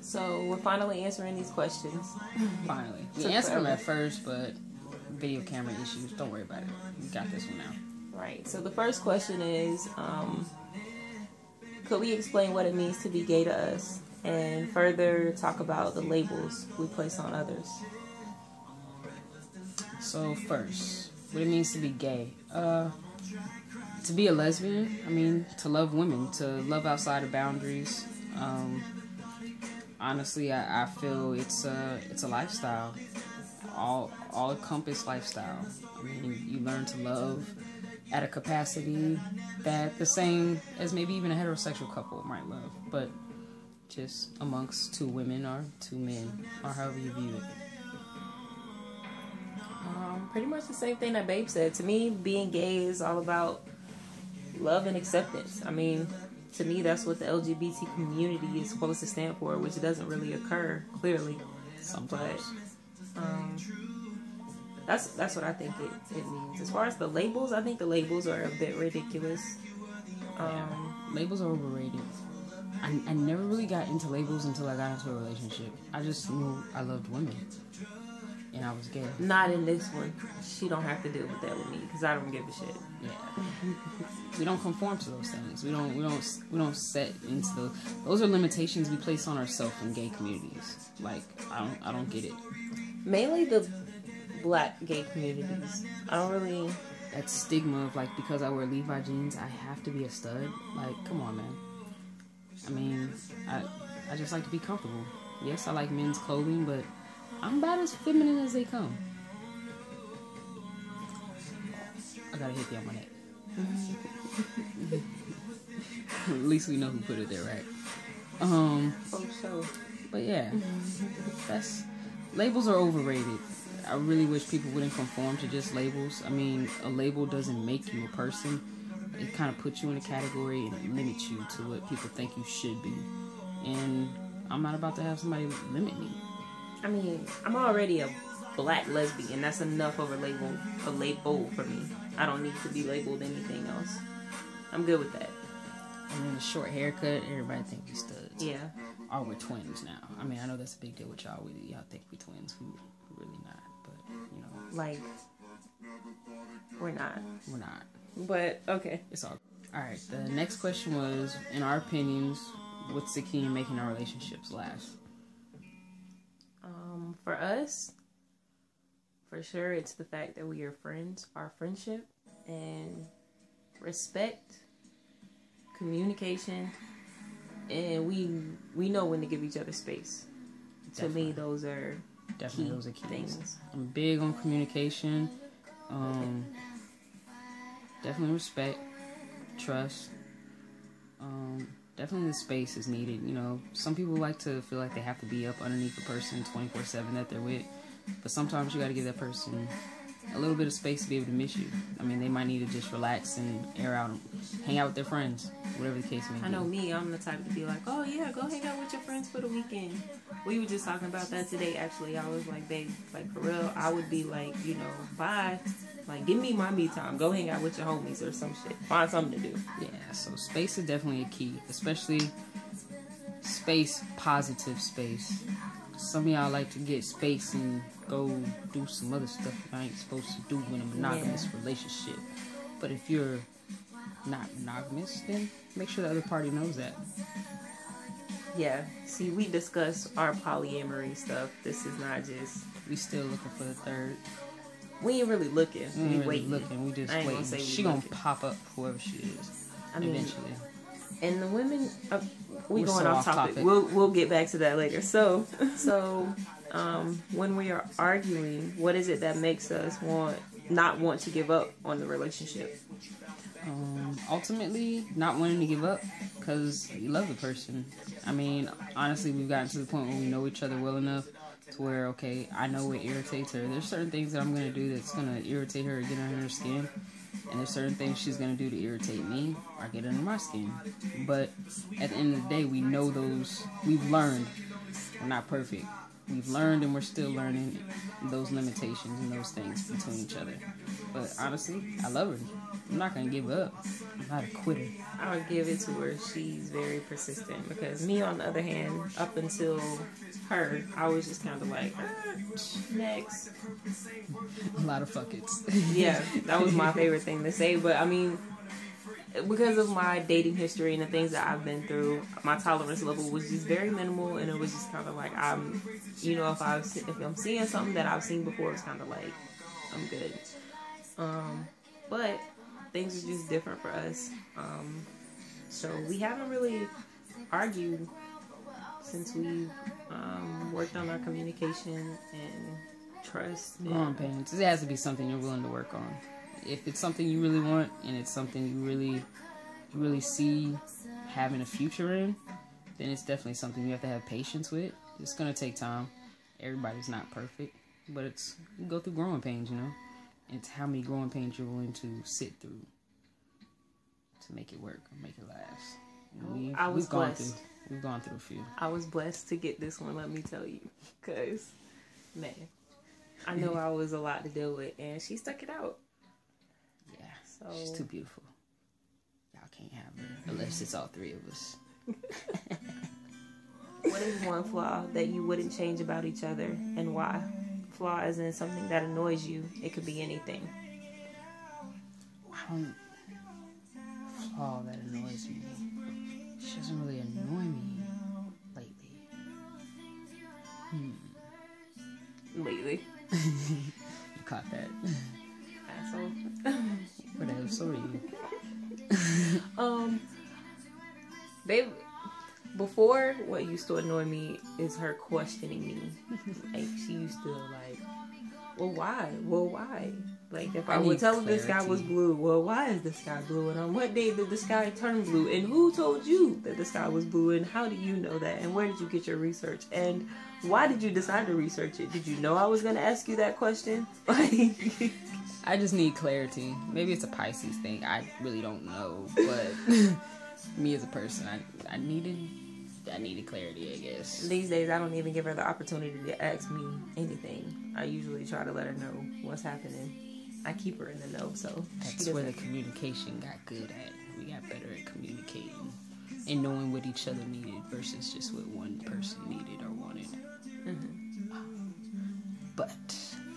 So we're finally answering these questions. Finally. We answered them at first, but video camera issues. Don't worry about it. We got this one now. Right. So the first question is, could we explain what it means to be gay to us and further talk about the labels we place on others? So first, what it means to be gay. To be a lesbian, I mean, to love women, to love outside of boundaries. Honestly, I feel it's a lifestyle, all encompass lifestyle. I mean, you learn to love at a capacity that the same as maybe even a heterosexual couple might love, but just amongst two women or two men, or however you view it. Pretty much the same thing that Babe said. To me, being gay is all about love and acceptance. I mean, to me, that's what the LGBT community is supposed to stand for, which doesn't really occur, clearly. Sometimes. But that's what I think it means. As far as the labels, I think the labels are a bit ridiculous. Labels are overrated. I never really got into labels until I got into a relationship. I just knew I loved women. And I was gay. Not in this one. She don't have to deal with that with me because I don't give a shit. Yeah. We don't conform to those things. We don't set into those are limitations we place on ourselves in gay communities. Like I don't get it. Mainly the black gay communities. I don't really. That stigma of like, because I wear Levi jeans, I have to be a stud. Like, come on, man. I mean, I just like to be comfortable. Yes, I like men's clothing, but I'm about as feminine as they come. I got a hickey on my neck. At least we know who put it there, right? Oh, so. But yeah, labels are overrated. I really wish people wouldn't conform to just labels. I mean, a label doesn't make you a person. It kind of puts you in a category and limits you to what people think you should be. And I'm not about to have somebody limit me. I mean, I'm already a black lesbian. That's enough of a label for me. I don't need to be labeled anything else. I'm good with that. And then a short haircut, everybody think we studs. Yeah. Or we're twins now. I mean, I know that's a big deal with y'all. Y'all think we twins. We're really not. But, you know. Like, we're not. We're not. But, okay. It's all. Alright, the next question was, in our opinions, what's the key in making our relationships last? For us, for sure, it's the fact that we are friends, our friendship, and respect, communication, and we know when to give each other space. Definitely. To me, those are key things. I'm big on communication, definitely respect, trust. Definitely the space is needed. You know, some people like to feel like they have to be up underneath a person 24/7 that they're with, but sometimes you got to give that person a little bit of space to be able to miss you. I mean, they might need to just relax and air out, and hang out with their friends, whatever the case may be. I know me, I'm the type to be like, oh yeah, go hang out with your friends for the weekend. We were just talking about that today, actually. I was like, babe, like for real, I would be like, you know, bye. Like, give me my me time. Go hang out with your homies or some shit. Find something to do. Yeah, so space is definitely a key. Especially space, positive space. Some of y'all like to get space and go do some other stuff you ain't supposed to do in a monogamous relationship. But if you're not monogamous, then make sure the other party knows that. Yeah. See, we discussed our polyamory stuff. This is not just... We still looking for the third. We ain't really looking. We ain't really looking. We just waiting. She gonna pop up, whoever she is, eventually. And the women, we're going off topic. We'll get back to that later. So, when we are arguing, what is it that makes us not want to give up on the relationship? Ultimately, not wanting to give up because you love the person. I mean, honestly, we've gotten to the point where we know each other well enough to where, okay, I know what irritates her. There's certain things that I'm going to do that's going to irritate her or get under her skin. And there's certain things she's going to do to irritate me or get under my skin. But at the end of the day, we know those. We've learned. We're not perfect. We've learned and we're still learning those limitations and those things between each other. But honestly, I love her. I'm not going to give up. I'm not a quitter. I'll give it to her. She's very persistent. Because me, on the other hand, up until her, I was just kind of like, next. A lot of fuck it's. Yeah, that was my favorite thing to say. But I mean, because of my dating history and the things that I've been through, my tolerance level was just very minimal, and it was just kind of like if I'm seeing something that I've seen before, it's kind of like I'm good. But things are just different for us. So we haven't really argued since we worked on our communication and trust. Growing pains. It has to be something you're willing to work on. If it's something you really want and it's something you really see having a future in, then it's definitely something you have to have patience with. It's gonna take time. Everybody's not perfect, but you go through growing pains, you know. It's how many growing pains you're willing to sit through to make it work or make it last. We've gone through a few. I was blessed to get this one, let me tell you, because man, I know I was a lot to deal with, and she stuck it out. Yeah, so she's too beautiful. Y'all can't have her unless it's all three of us. What is one flaw that you wouldn't change about each other, and why? Flaw as in something that annoys you. It could be anything. Flaw that annoys me. She doesn't really annoy me lately. Lately. You caught that. Asshole. Whatever, so are you. Babe, before, what used to annoy me is her questioning me. Like, she used to like, well, why? Well, why? Like, if I would tell her the sky was blue, well, why is the sky blue? And on what day did the sky turn blue? And who told you that the sky was blue? And how do you know that? And where did you get your research? And why did you decide to research it? Did you know I was going to ask you that question? Like, I just need clarity. Maybe it's a Pisces thing. I really don't know. But me as a person, I needed clarity, I guess. These days, I don't even give her the opportunity to ask me anything. I usually try to let her know what's happening. I keep her in the know, so that's where the communication got good at. We got better at communicating and knowing what each other needed versus just what one person needed or wanted. Mm-hmm. But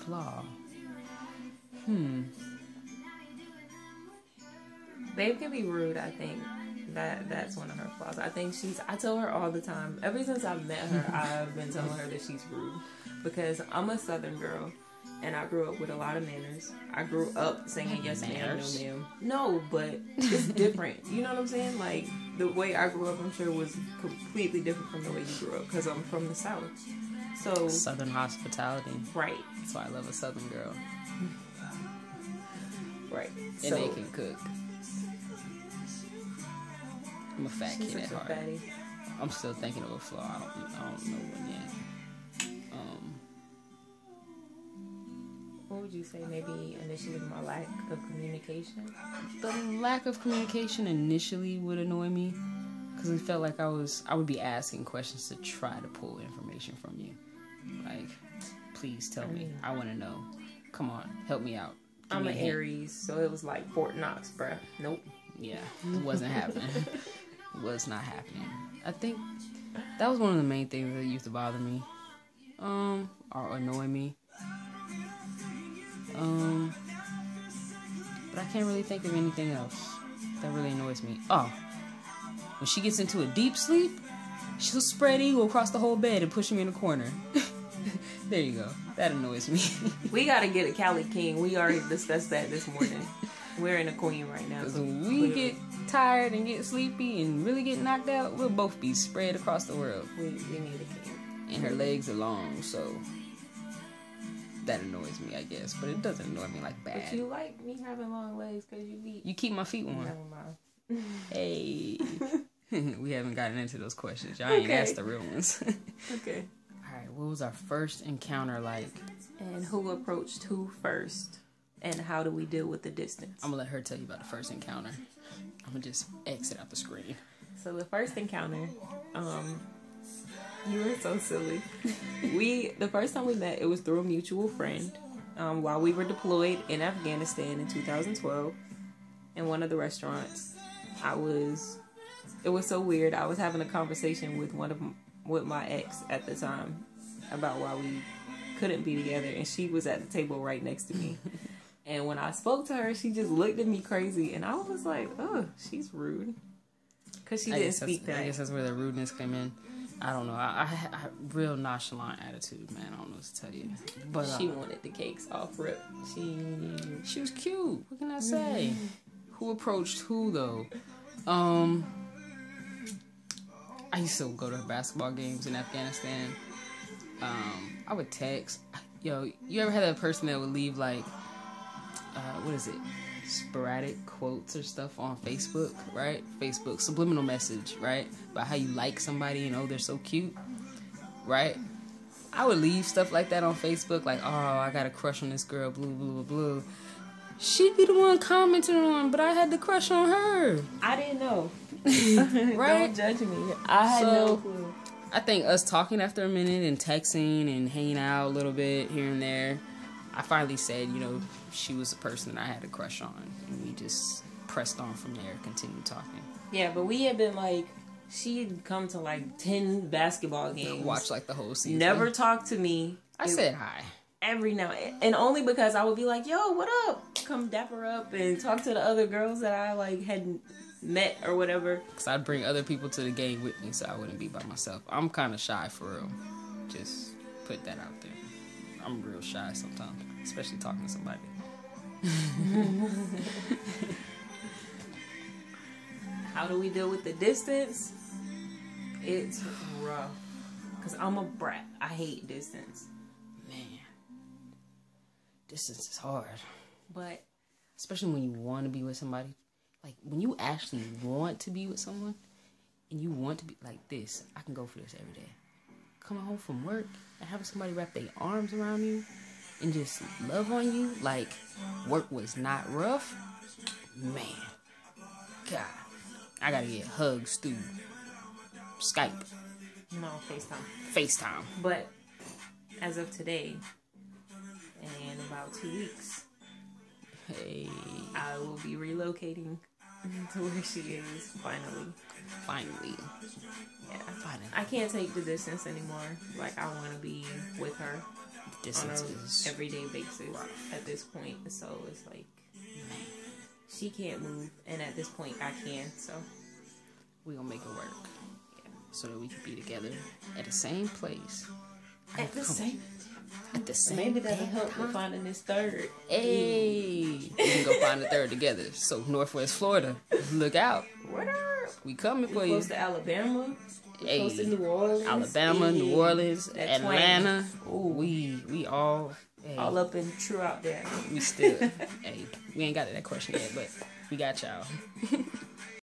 flaw. Babe can be rude, I think. That's one of her flaws. I think I tell her all the time, ever since I've met her, I've been telling her that she's rude. Because I'm a Southern girl, and I grew up with a lot of manners. I grew up saying yes ma'am, no ma'am. No, but it's different. You know what I'm saying? Like, the way I grew up, I'm sure, was completely different from the way you grew up, because I'm from the South. So Southern hospitality. Right. That's why I love a Southern girl. Right. And they can cook. I'm a fat kid at heart. Fatty. I'm still thinking of a flaw. I don't know one yet. What would you say? Maybe initially my lack of communication? The lack of communication initially would annoy me, because it felt like I would be asking questions to try to pull information from you. Like, please tell me. I want to know. Come on, help me out. I'm an Aries, so it was like Fort Knox, bruh. Nope. Yeah, it wasn't happening. It was not happening. I think that was one of the main things that used to bother me, or annoy me. But I can't really think of anything else that really annoys me. Oh, when she gets into a deep sleep, she'll spread eagle across the whole bed and push me in a corner. There you go. That annoys me. We gotta get a Cali King. We already discussed that this morning. We're in a queen right now. Because when we get tired and get sleepy and really get knocked out, we'll both be spread across the world. We need a king. And her legs are long, so that annoys me, I guess. But it doesn't annoy me like bad. But you like me having long legs because you keep my feet warm. Never mind. Hey. We haven't gotten into those questions. Y'all ain't asked the real ones. Okay. Alright, what was our first encounter like? And who approached who first? And how do we deal with the distance? I'm gonna let her tell you about the first encounter. I'm gonna just exit out the screen. So the first encounter, you were so silly. The first time we met, it was through a mutual friend, while we were deployed in Afghanistan in 2012. in one of the restaurants. It was so weird. I was having a conversation with my ex at the time about why we couldn't be together, and she was at the table right next to me. And when I spoke to her, she just looked at me crazy, and I was like, "Oh, she's rude," because she didn't speak that. I guess that's where the rudeness came in. I don't know. I real nonchalant attitude, man. I don't know what to tell you. But she wanted the cakes off rip. She was cute. What can I say? Who approached who though? I used to go to basketball games in Afghanistan. I would text. Yo, you ever had that person that would leave like, what is it? Sporadic quotes or stuff on Facebook, right? Facebook subliminal message, right? About how you like somebody and oh, they're so cute, right? I would leave stuff like that on Facebook, like, oh, I got a crush on this girl, blue, blue, blue. She'd be the one commenting on, but I had the crush on her. I didn't know. Right? Don't judge me. I had no clue. I think us talking after a minute and texting and hanging out a little bit here and there, I finally said, you know, she was the person that I had a crush on. And we just pressed on from there, continued talking. Yeah, but we had been like, she'd come to like 10 basketball games. Watch like the whole season. Never talked to me. I said hi. Every now and only because I would be like, yo, what up? Come dap her up and talk to the other girls that I like had met or whatever. Because I'd bring other people to the game with me so I wouldn't be by myself. I'm kind of shy for real. Just put that out there. I'm real shy sometimes, especially talking to somebody. How do we deal with the distance? It's rough. Because I'm a brat. I hate distance. Man. Distance is hard. But especially when you want to be with somebody. Like, when you actually want to be with someone, and you want to be like this, I can go for this every day. Coming home from work and having somebody wrap their arms around you and just love on you like work was not rough. Man. God. I gotta get hugs through Skype. No, FaceTime. FaceTime. But as of today, in about 2 weeks, hey, I will be relocating to where she is finally. Yeah, finally. I can't take the distance anymore. Like, I want to be with her on an everyday basis at this point. So it's like, man, she can't move, and at this point, I can. So we gonna make it work. Yeah, so that we can be together at the same place. At the same. Maybe that'll help with finding this third. Hey, we can go find the third together. So Northwest Florida, look out. What up? We coming for you. Close to Alabama. Close to New Orleans. Alabama, New Orleans, Atlanta. Ooh. We all all up and true out there. We still we ain't got to that question yet, but we got y'all.